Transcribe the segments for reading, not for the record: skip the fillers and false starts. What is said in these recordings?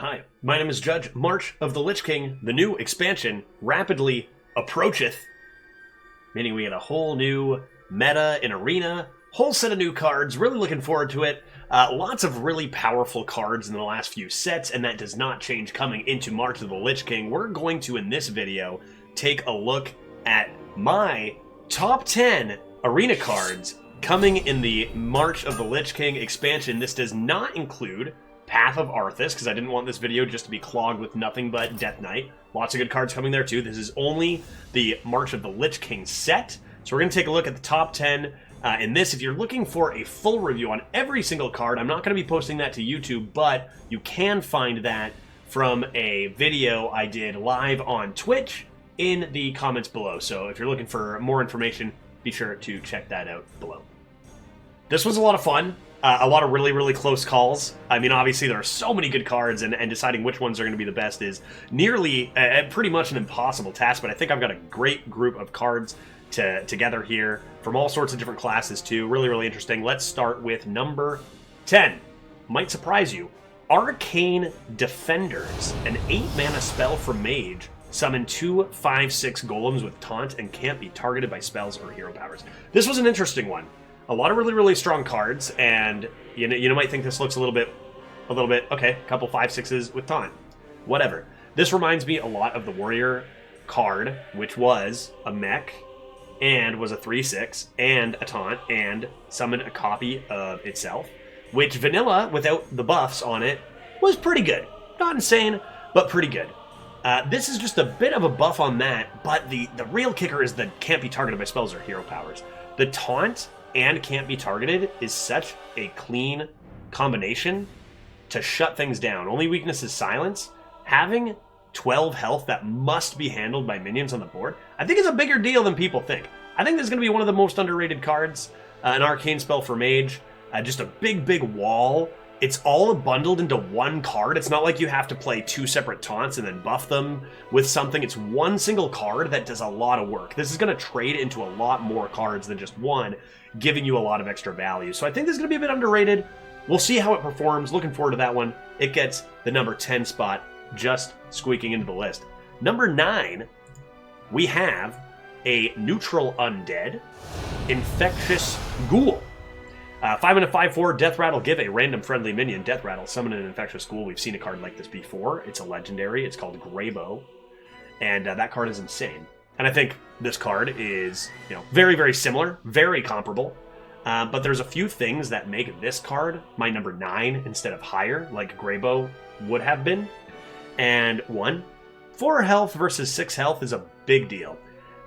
Hi, my name is Judge. March of the Lich King, the new expansion, rapidly approacheth, meaning we get a whole new meta in Arena, whole set of new cards, really looking forward to it. Lots of really powerful cards in the last few sets, and that does not change coming into March of the Lich King. We're going to, in this video, take a look at my top 10 Arena cards coming in the March of the Lich King expansion. This does not include Path of Arthas, because I didn't want this video just to be clogged with nothing but Death Knight. Lots of good cards coming there too. This is only the March of the Lich King set. So we're going to take a look at the top 10 in this. If you're looking for a full review on every single card, I'm not going to be posting that to YouTube, but you can find that from a video I did live on Twitch in the comments below. So if you're looking for more information, be sure to check that out below. This was a lot of fun. A lot of really, really close calls. I mean, obviously, there are so many good cards, and deciding which ones are going to be the best is nearly, pretty much an impossible task, but I think I've got a great group of cards together here from all sorts of different classes, too. Really, really interesting. Let's start with number 10. Might surprise you. Arcane Defenders, an 8-mana spell for Mage. Summon 2 5/6 golems with taunt and can't be targeted by spells or hero powers. This was an interesting one. A lot of really, really strong cards, and you might think this looks a little bit, okay, a couple 5/6s with taunt. Whatever. This reminds me a lot of the Warrior card, which was a mech, and was a 3/6, and a taunt, and summoned a copy of itself, which vanilla, without the buffs on it, was pretty good. Not insane, but pretty good. This is just a bit of a buff on that, but the real kicker is that can't be targeted by spells or hero powers. The taunt and can't be targeted is such a clean combination to shut things down. Only weakness is silence. Having 12 health that must be handled by minions on the board, I think is a bigger deal than people think. I think this is going to be one of the most underrated cards. An arcane spell for Mage. Just a big, big wall. It's all bundled into one card. It's not like you have to play 2 separate taunts and then buff them with something. It's one single card that does a lot of work. This is going to trade into a lot more cards than just one, giving you a lot of extra value. So I think this is going to be a bit underrated. We'll see how it performs. Looking forward to that one. It gets the number 10 spot, just squeaking into the list. Number 9, we have a neutral undead, Infectious Ghoul. 5 and a 5/4 Death Rattle. Give a random friendly minion Death Rattle. Summon an Infectious Ghoul. We've seen a card like this before. It's a legendary. It's called Greybow. And that card is insane. And I think this card is, very, very similar. Very comparable. But there's a few things that make this card my number 9 instead of higher, like Greybow would have been. And 1, 4 health versus 6 health is a big deal.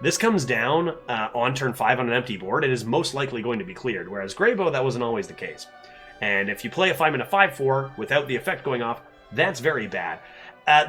This comes down on turn 5 on an empty board. It is most likely going to be cleared, whereas Greybow, that wasn't always the case. And if you play a 5 and a 5/4 without the effect going off, that's very bad.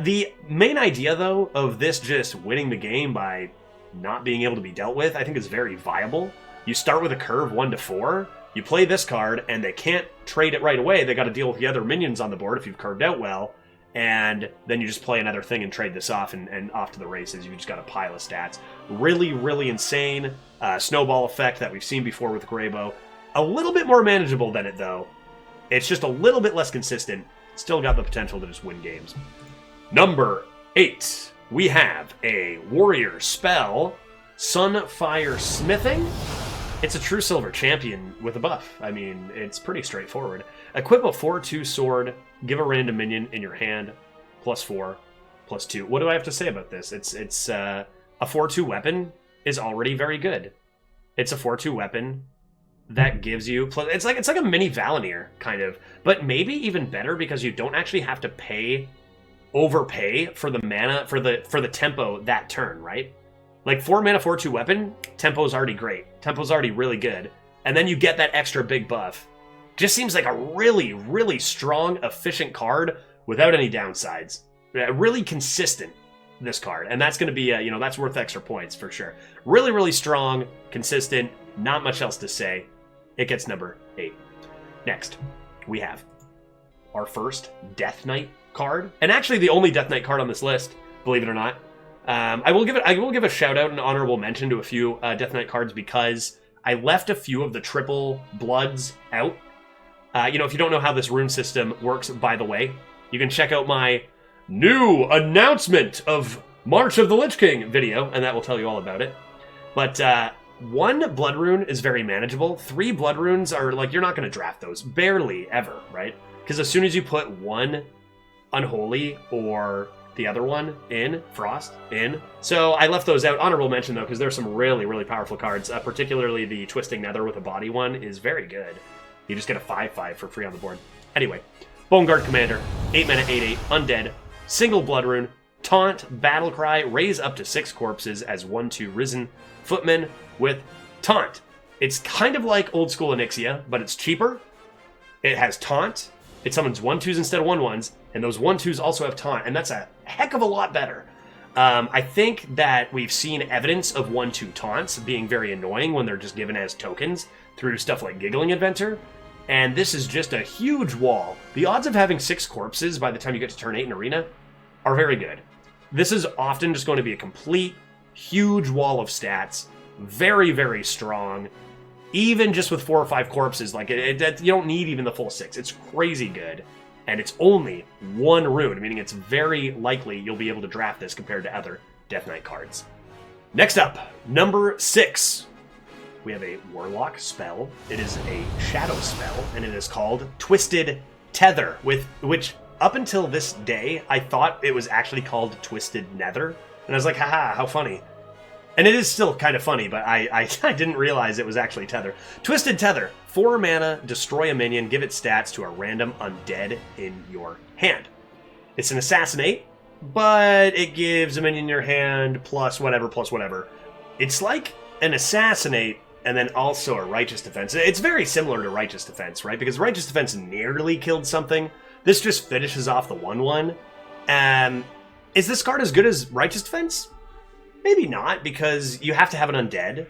The main idea, though, of this just winning the game by not being able to be dealt with, I think is very viable. You start with a curve 1 to 4, you play this card, and they can't trade it right away. They got to deal with the other minions on the board if you've curved out well. And then you just play another thing and trade this off, and off to the races. You just got a pile of stats. Really, really insane snowball effect that we've seen before with Greybow. A little bit more manageable than it, though. It's just a little bit less consistent. Still got the potential to just win games. Number 8, we have a Warrior spell, Sunfire Smithing. It's a true silver champion with a buff. I mean, it's pretty straightforward. Equip a 4/2 sword, give a random minion in your hand, +4/+2. What do I have to say about this? It's a 4/2 weapon is already very good. It's a 4/2 weapon that gives you it's like a mini Valinir kind of, but maybe even better because you don't actually have to overpay for the mana for the tempo that turn, right? Like 4 mana 4/2 weapon, tempo's already great. Tempo's already really good. And then you get that extra big buff. Just seems like a really, really strong, efficient card without any downsides. Really consistent, this card. And that's going to be, that's worth extra points for sure. Really, really strong, consistent, not much else to say. It gets number 8. Next, we have our first Death Knight card. And actually the only Death Knight card on this list, believe it or not. I will give a shout out and honorable mention to a few Death Knight cards because I left a few of the triple bloods out. If you don't know how this rune system works, by the way, you can check out my new announcement of March of the Lich King video, and that will tell you all about it. But 1 blood rune is very manageable. 3 blood runes are like, you're not going to draft those. Barely ever, right? Because as soon as you put 1 unholy or the other one in, Frost, in. So I left those out. Honorable mention, though, because there's some really, really powerful cards. Particularly the Twisting Nether with a body one is very good. You just get a 5/5 for free on the board. Anyway, Bone Guard Commander, 8 mana, 8/8, undead, single blood rune, taunt, battle cry, raise up to 6 corpses as 1/2 risen footman with taunt. It's kind of like old school Onyxia, but it's cheaper. It has taunt. It summons 1/2s instead of 1/1s, and those 1/2s also have taunt, and that's a heck of a lot better. I think that we've seen evidence of 1/2 taunts being very annoying when they're just given as tokens through stuff like Giggling Inventor, and this is just a huge wall. The odds of having 6 corpses by the time you get to turn 8 in Arena are very good. This is often just going to be a complete, huge wall of stats, very, very strong. Even just with 4 or 5 corpses, like you don't need even the full 6. It's crazy good. And it's only 1 rune, meaning it's very likely you'll be able to draft this compared to other Death Knight cards. Next up, number 6. We have a Warlock spell. It is a shadow spell, and it is called Twisted Tether, which up until this day, I thought it was actually called Twisted Nether. And I was like, haha, how funny. And it is still kind of funny, but I didn't realize it was actually Tether. Twisted Tether. 4 mana, destroy a minion, give it stats to a random undead in your hand. It's an assassinate, but it gives a minion in your hand plus whatever. It's like an assassinate and then also a righteous defense. It's very similar to righteous defense, right? Because righteous defense nearly killed something. This just finishes off the 1/1. Is this card as good as righteous defense? Maybe not, because you have to have an undead.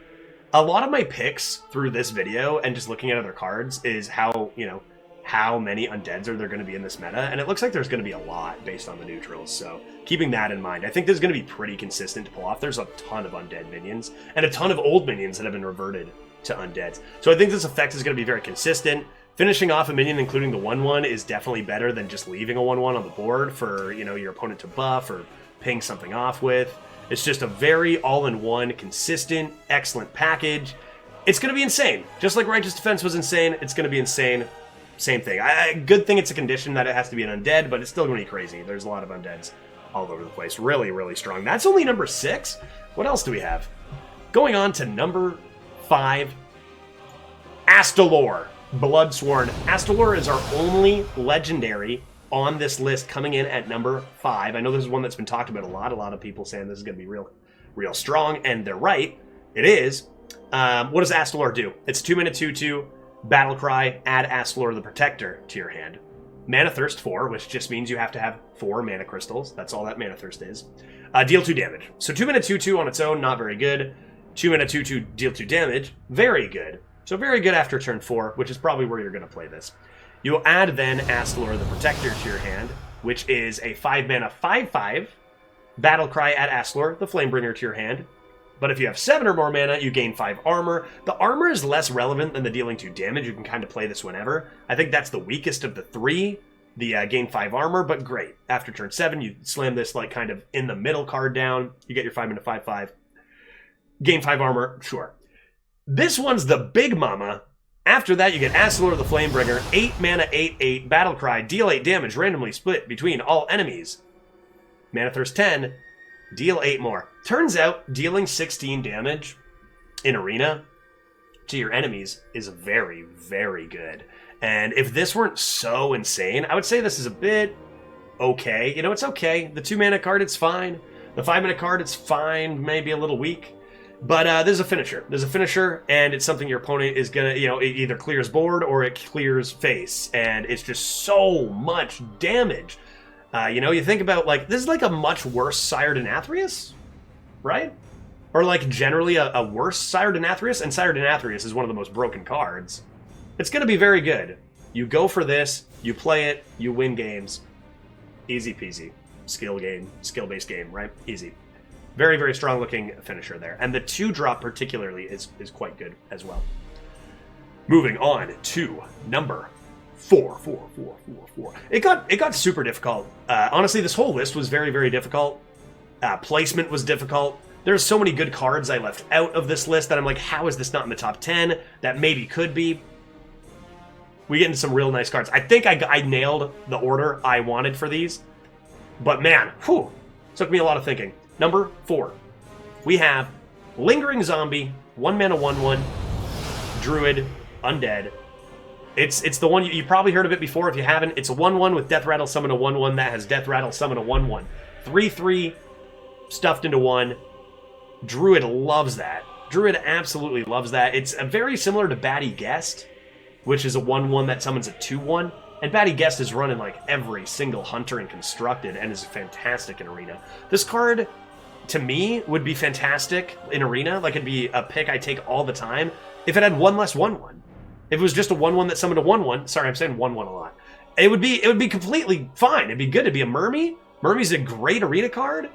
A lot of my picks through this video and just looking at other cards is how many undeads are there going to be in this meta, and it looks like there's going to be a lot based on the neutrals, so keeping that in mind. I think this is going to be pretty consistent to pull off. There's a ton of undead minions, and a ton of old minions that have been reverted to undeads. So I think this effect is going to be very consistent. Finishing off a minion, including the 1/1, is definitely better than just leaving a 1/1 on the board for your opponent to buff or ping something off with. It's just a very all-in-one, consistent, excellent package. It's going to be insane. Just like Righteous Defense was insane, it's going to be insane. Same thing. Good thing it's a condition that it has to be an undead, but it's still going to be crazy. There's a lot of undeads all over the place. Really, really strong. That's only number 6. What else do we have? Going on to number 5. Astalor. Bloodsworn. Astalor is our only legendary on this list, coming in at number 5. I know this is one that's been talked about a lot. A lot of people saying this is going to be real strong, and they're right. It is. What does Astalor do? It's 2 mana 2/2, battle cry, add Astalor the Protector to your hand. Mana Thirst 4, which just means you have to have 4 mana crystals. That's all that Mana Thirst is. Deal 2 damage. So 2 mana 2/2 on its own, not very good. 2 mana 2/2, deal 2 damage, very good. So very good after turn 4, which is probably where you're going to play this. You'll add then Astalor the Protector to your hand, which is a 5 mana 5/5. Battle cry, add Astalor the Flamebringer to your hand. But if you have 7 or more mana, you gain 5 armor. The armor is less relevant than the dealing 2 damage. You can kind of play this whenever. I think that's the weakest of the 3, the gain 5 armor, but great. After turn 7, you slam this like kind of in the middle card down. You get your 5 mana 5/5. Gain 5 armor, sure. This one's the big mama. After that, you get Astalor the Flamebringer, 8 mana 8/8, battle cry, deal 8 damage, randomly split between all enemies. Mana Thirst 10, deal 8 more. Turns out, dealing 16 damage in Arena to your enemies is very, very good. And if this weren't so insane, I would say this is a bit okay. It's okay. The 2 mana card, it's fine. The 5 mana card, it's fine, maybe a little weak. But there's a finisher. There's a finisher, and it's something your opponent is going to, it either clears board or it clears face. And it's just so much damage. You think about, this is like a much worse Sire Denathrius, right? Or generally a worse Sire Denathrius, and Sire Denathrius is one of the most broken cards. It's going to be very good. You go for this, you play it, you win games. Easy peasy. Skill-based game, right? Easy. Very, very strong looking finisher there. And the 2-drop particularly is quite good as well. Moving on to number 4, 4, 4, 4, 4. It got super difficult. Honestly, this whole list was very, very difficult. Placement was difficult. There's so many good cards I left out of this list that I'm like, how is this not in the top 10? That maybe could be. We get into some real nice cards. I think I nailed the order I wanted for these. But man, whew, took me a lot of thinking. Number 4. We have Lingering Zombie, 1 mana, 1/1, Druid, Undead. It's the one, you probably heard of it before. If you haven't, it's a 1/1 with Death Rattle, summon a 1/1 that has Death Rattle, summon a 1/1. 3/3 stuffed into 1. Druid loves that. Druid absolutely loves that. It's very similar to Batty Guest, which is a 1/1 that summons a 2/1. And Batty Guest is running like every single hunter in Constructed and is fantastic in Arena. This card, to me, would be fantastic in Arena. Like, it'd be a pick I take all the time if it had 1 less 1/1. If it was just a 1/1 that summoned a 1/1, sorry, I'm saying 1/1 a lot. It would be completely fine. It'd be good. It'd be a Mermy. Mermy's a great Arena card.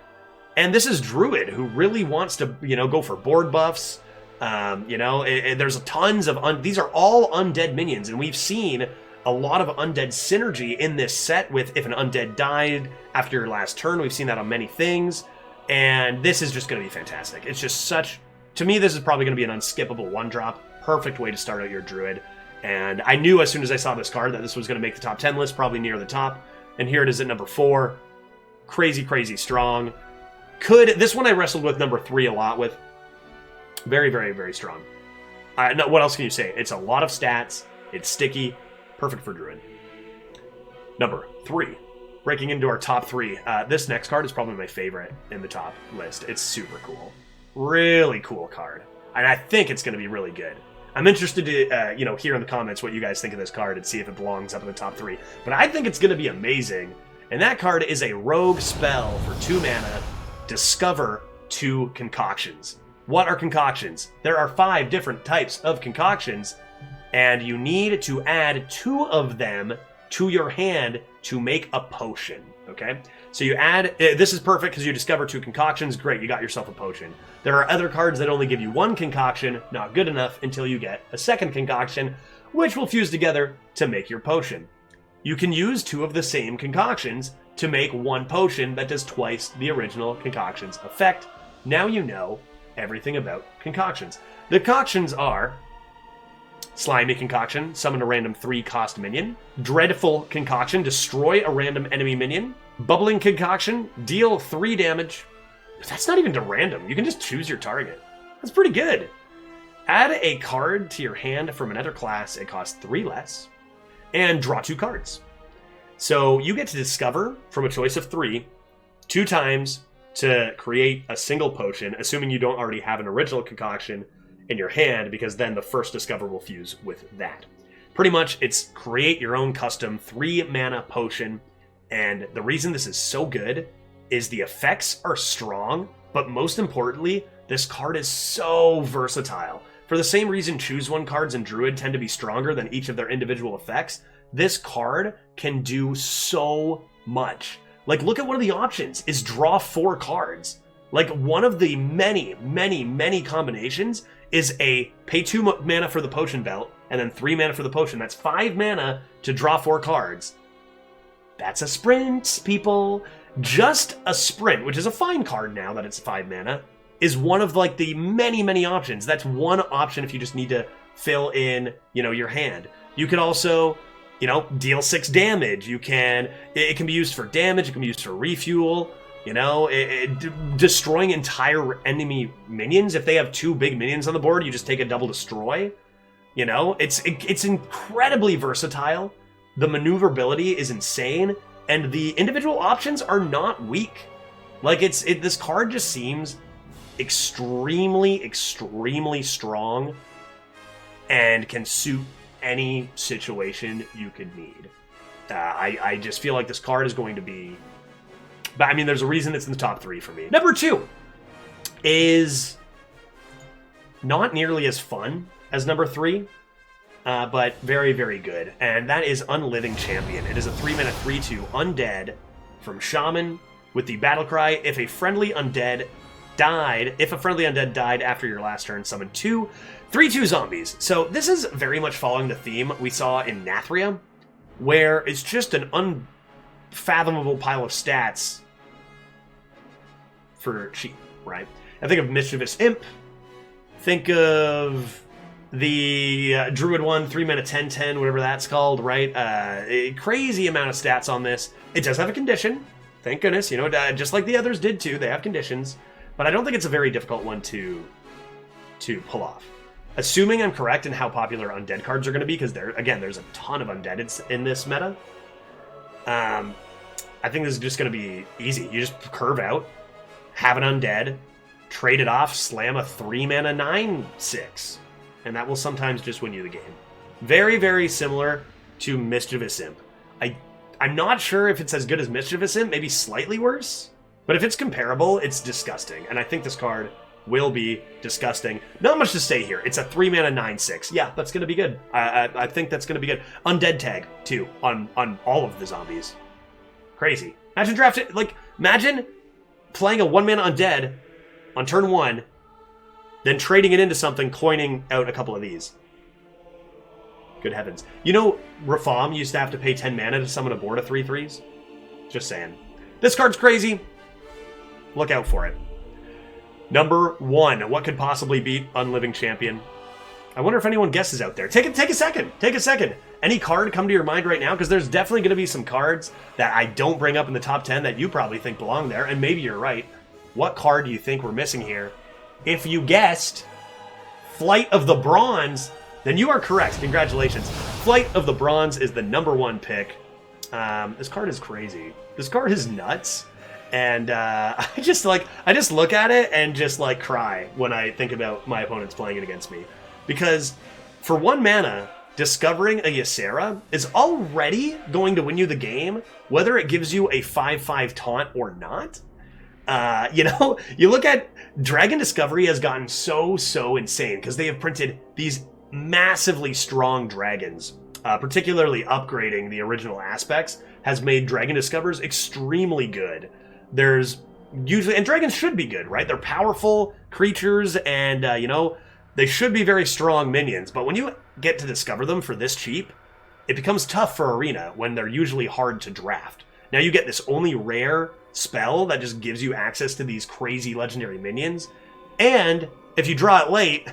And this is Druid, who really wants to, go for board buffs. There's tons of... these are all undead minions, and we've seen a lot of undead synergy in this set with if an undead died after your last turn. We've seen that on many things. And this is just going to be fantastic. It's just such... To me, this is probably going to be an unskippable 1-drop. Perfect way to start out your Druid. And I knew as soon as I saw this card that this was going to make the top 10 list, probably near the top. And here it is at number 4. Crazy, crazy strong. This one I wrestled with number 3 a lot with. Very, very, very strong. No, what else can you say? It's a lot of stats. It's sticky. Perfect for Druid. Number 3. Breaking into our top 3. This next card is probably my favorite in the top list. It's super cool. Really cool card. And I think it's going to be really good. I'm interested to, hear in the comments what you guys think of this card and see if it belongs up in the top 3. But I think it's going to be amazing. And that card is a rogue spell for 2 mana. Discover 2 concoctions. What are concoctions? There are 5 different types of concoctions, and you need to add 2 of them to your hand to make a potion, okay? So you add... This is perfect because you discover 2 concoctions. Great, you got yourself a potion. There are other cards that only give you 1 concoction. Not good enough until you get a 2nd concoction, which will fuse together to make your potion. You can use 2 of the same concoctions to make 1 potion that does twice the original concoction's effect. Now you know everything about concoctions. The concoctions are Slimy Concoction, summon a random 3-cost minion. Dreadful Concoction, destroy a random enemy minion. Bubbling Concoction, deal 3 damage. That's not even to random. You can just choose your target. That's pretty good. Add a card to your hand from another class. It costs 3 less. And draw 2 cards. So you get to discover from a choice of 3, 2 times to create a single potion, assuming you don't already have an original concoction in your hand, because then the first discover will fuse with that. Pretty much, it's create your own custom 3 mana potion, and the reason this is so good is the effects are strong, but most importantly, this card is so versatile. For the same reason Choose One cards in Druid tend to be stronger than each of their individual effects, this card can do so much. Like, look at one of the options is draw 4 cards. Like, one of the many, many, many combinations is a pay 2 mana for the potion belt, and then 3 mana for the potion. That's 5 mana to draw 4 cards. That's a sprint, people. Just a sprint, which is a fine card now that it's 5 mana, is one of, like, the many, many options. That's one option if you just need to fill in, your hand. You can also... deal 6 damage. It can be used for damage, it can be used for refuel, destroying entire enemy minions. If they have 2 big minions on the board, you just take a double destroy. It's incredibly versatile. The maneuverability is insane, and the individual options are not weak. Like, this card just seems extremely, extremely strong and can suit any situation you could need. I just feel like this card is going to be... But, I mean, there's a reason it's in the top 3 for me. Number 2 is not nearly as fun as number 3, but very, very good. And that is Unliving Champion. It is a 3-mana 3/2 undead from Shaman with the battle cry. If a friendly undead died after your last turn, summon 2 3/2 zombies. So this is very much following the theme we saw in Nathria, where it's just an unfathomable pile of stats for cheap, right? I think of Mischievous Imp. Think of the Druid one, 3 mana 10/10, whatever that's called, right? A crazy amount of stats on this. It does have a condition. Thank goodness. You know, just like the others did too. They have conditions. But I don't think it's a very difficult one to pull off. Assuming I'm correct in how popular undead cards are going to be, because there's a ton of undead in this meta. I think this is just going to be easy. You just curve out, have an undead, trade it off, slam a 3 mana 9/6, and that will sometimes just win you the game. Very, very similar to Mischievous Imp. I'm not sure if it's as good as Mischievous Imp, maybe slightly worse, but if it's comparable, it's disgusting, and I think this card will be disgusting. Not much to say here. It's a 3 mana 9/6. Yeah, that's going to be good. I think that's going to be good. Undead tag, too, on all of the zombies. Crazy. Imagine drafting, imagine playing a 1 mana undead on turn 1, then trading it into something, coining out a couple of these. Good heavens. You know, Rafam used to have to pay 10 mana to summon a board of 3/3s? Just saying. This card's crazy. Look out for it. Number 1. What could possibly beat Unliving Champion? I wonder if anyone guesses out there. Take a second. Take a second. Any card come to your mind right now? Because there's definitely going to be some cards that I don't bring up in the top 10 that you probably think belong there, and maybe you're right. What card do you think we're missing here? If you guessed Flight of the Bronze, then you are correct. Congratulations. Flight of the Bronze is the number 1 pick. This card is crazy. This card is nuts. And I just look at it and just cry when I think about my opponents playing it against me. Because for 1 mana, discovering a Ysera is already going to win you the game, whether it gives you a 5/5 taunt or not. You look at Dragon Discovery has gotten so insane because they have printed these massively strong dragons. Particularly upgrading the original aspects has made Dragon Discovers extremely good. There's usually, and dragons should be good, right? They're powerful creatures, and they should be very strong minions. But when you get to discover them for this cheap, it becomes tough for Arena when they're usually hard to draft. Now you get this only rare spell that just gives you access to these crazy legendary minions, and if you draw it late,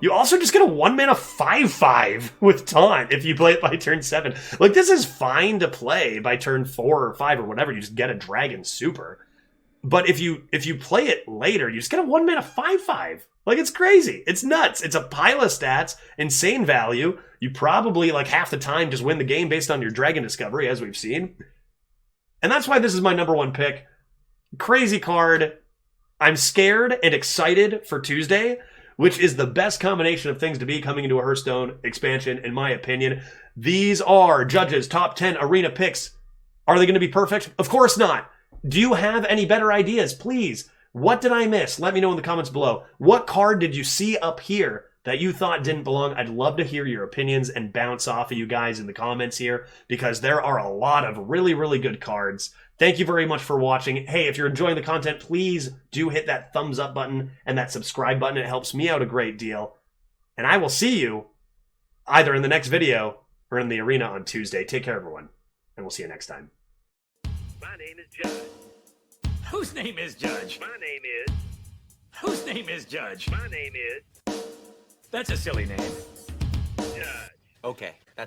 you also just get a 1 mana 5/5 with taunt if you play it by turn 7. This is fine to play by turn 4 or 5 or whatever. You just get a dragon super. But if you play it later, you just get a 1 mana 5/5. It's crazy. It's nuts. It's a pile of stats, insane value. You probably, half the time, just win the game based on your Dragon Discovery, as we've seen. And that's why this is my number 1 pick. Crazy card. I'm scared and excited for Tuesday, which is the best combination of things to be coming into a Hearthstone expansion, in my opinion. These are Judge's top 10 Arena picks. Are they going to be perfect? Of course not. Do you have any better ideas? Please. What did I miss? Let me know in the comments below. What card did you see up here that you thought didn't belong? I'd love to hear your opinions and bounce off of you guys in the comments here, because there are a lot of really, really good cards. Thank you very much for watching. Hey, if you're enjoying the content, please do hit that thumbs up button and that subscribe button. It helps me out a great deal. And I will see you either in the next video or in the arena on Tuesday. Take care, everyone, and we'll see you next time. My name is Judge. Whose name is Judge? My name is. Whose name is Judge? My name is That's a silly name. Judge. Okay, that's